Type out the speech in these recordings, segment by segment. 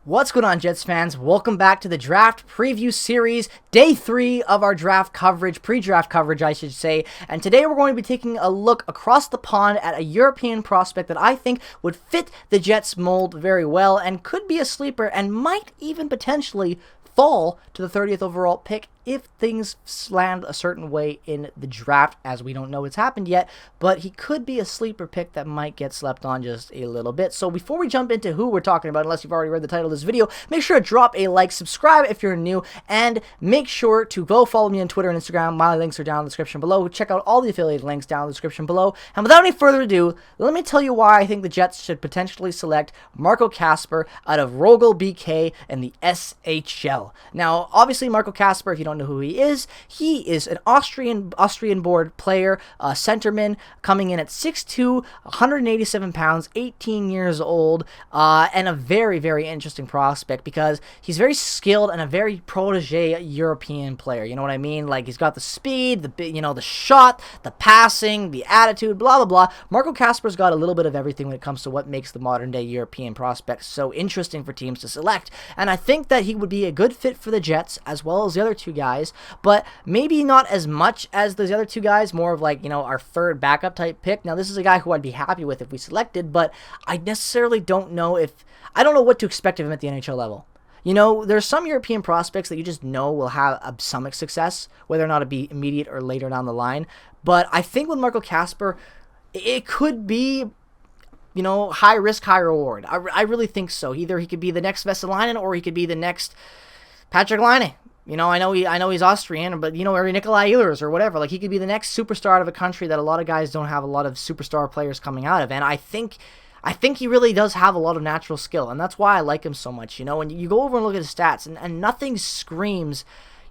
What's going on, Jets fans? Welcome back to the draft preview series, day 3 of our draft coverage, pre-draft coverage, I should say. And today we're going to be taking a look across the pond at a European prospect that I think would fit the Jets mold very well and could be a sleeper and might even potentially fall to the 30th overall pick if things land a certain way in the draft, as we don't know it's happened yet, but he could be a sleeper pick that might get slept on just a little bit. So before we jump into who we're talking about, unless you've already read the title of this video, make sure to drop a like, subscribe if you're new, and make sure to go follow me on Twitter and Instagram. My links are down in the description below. Check out all the affiliated links down in the description below. And without any further ado, let me tell you why I think the Jets should potentially select Marco Kasper out of Rogel BK and the SHL. Now, obviously, Marco Kasper, if you don't know who he is an Austrian-born player, centerman, coming in at 6'2", 187 pounds, 18 years old, and a very, very interesting prospect because he's very skilled and a very protege European player. You know what I mean? Like, he's got the speed, the shot, the passing, the attitude, blah, blah, blah. Marco Kasper's got a little bit of everything when it comes to what makes the modern-day European prospects so interesting for teams to select, and I think that he would be a good fit for the Jets as well as the other two guys, but maybe not as much as those other two guys, more of like, our third backup type pick. Now, this is a guy who I'd be happy with if we selected, but I necessarily don't know what to expect of him at the NHL level. There's some European prospects that you just know will have some success, whether or not it be immediate or later down the line, but I think with Marco Kasper, it could be high risk, high reward. I really think so. Either he could be the next Vesalainen or he could be the next Patrick Laine. I know he's Austrian, but or Nikolai Ehlers or whatever. Like, he could be the next superstar out of a country that a lot of guys don't have a lot of superstar players coming out of. And I think he really does have a lot of natural skill, and that's why I like him so much. When you go over and look at his stats, and nothing screams,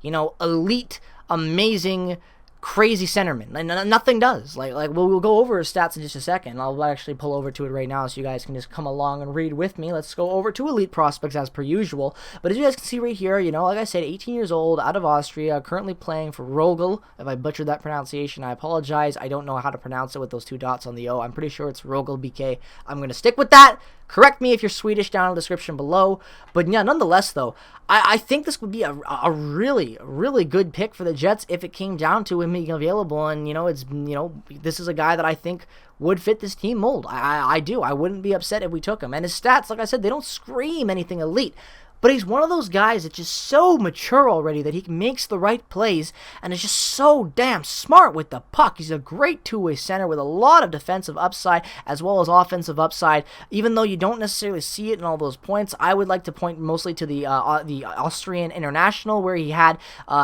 elite, amazing, crazy centerman, and nothing does. Like we'll go over his stats in just a second. I'll actually pull over to it right now so you guys can just come along and read with me. Let's go over to elite prospects as per usual. But as you guys can see right here, like I said, 18 years old, out of Austria, currently playing for Rogel. If I butchered that pronunciation, I apologize. I don't know how to pronounce it with those two dots on the O. I'm pretty sure it's Rogel BK. I'm going to stick with that. Correct me if you're Swedish down in the description below. But yeah, nonetheless, though, I think this would be a really, really good pick for the Jets if it came down to him being available. And, this is a guy that I think would fit this team mold. I do. I wouldn't be upset if we took him. And his stats, like I said, they don't scream anything elite. But he's one of those guys that's just so mature already that he makes the right plays and is just so damn smart with the puck. He's a great two-way center with a lot of defensive upside as well as offensive upside. Even though you don't necessarily see it in all those points, I would like to point mostly to the Austrian International, where he had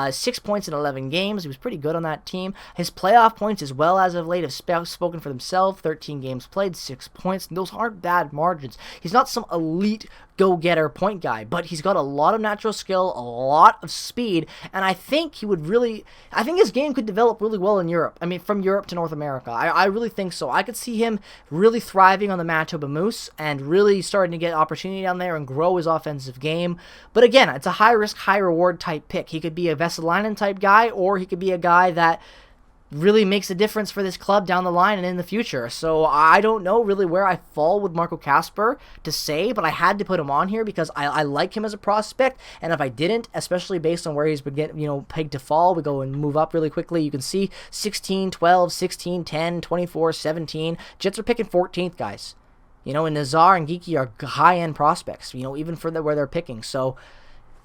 6 points in 11 games. He was pretty good on that team. His playoff points as well as of late have spoken for themselves. 13 games played, 6 points. And those aren't bad margins. He's not some elite go-getter point guy, but he's got a lot of natural skill, a lot of speed, and I think his game could develop really well in Europe. I mean, from Europe to North America. I really think so. I could see him really thriving on the Manitoba Moose and really starting to get opportunity down there and grow his offensive game. But again, it's a high-risk, high-reward type pick. He could be a Vesalainen type guy, or he could be a guy that really makes a difference for this club down the line and in the future. So I don't know really where I fall with Marco Kasper to say, but I had to put him on here because I like him as a prospect, and if I didn't, especially based on where he's been pegged to fall, we go and move up really quickly. You can see 16, 12, 16, 10, 24, 17. Jets are picking 14th, guys. And Nazar and Geeky are high-end prospects, even for where they're picking. So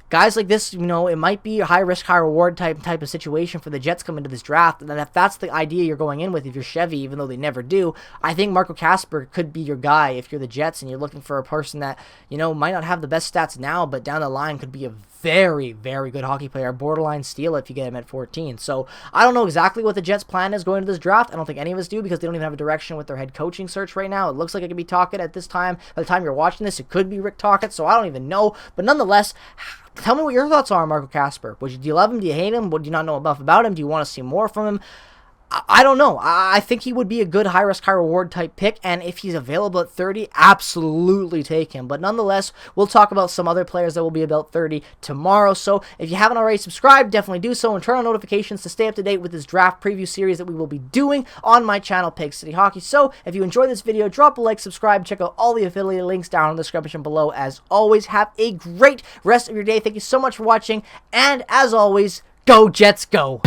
guys like this, it might be a high-risk, high-reward type of situation for the Jets coming into this draft. And if that's the idea you're going in with, if you're Chevy, even though they never do, I think Marco Kasper could be your guy if you're the Jets and you're looking for a person that, might not have the best stats now, but down the line could be a very, very good hockey player, borderline steal if you get him at 14. So I don't know exactly what the Jets' plan is going into this draft. I don't think any of us do because they don't even have a direction with their head coaching search right now. It looks like it could be Tocchet at this time. By the time you're watching this, it could be Rick Tocchet, so I don't even know. But nonetheless, tell me what your thoughts are on Marco Kasper. Do you love him? Do you hate him? Do you not know enough about him? Do you want to see more from him? I don't know. I think he would be a good high-risk, high-reward type pick, and if he's available at 30, absolutely take him. But nonetheless, we'll talk about some other players that will be about 30 tomorrow. So if you haven't already subscribed, definitely do so and turn on notifications to stay up to date with this draft preview series that we will be doing on my channel, Pig City Hockey. So if you enjoyed this video, drop a like, subscribe, check out all the affiliate links down in the description below. As always, have a great rest of your day. Thank you so much for watching, and as always, go Jets, go!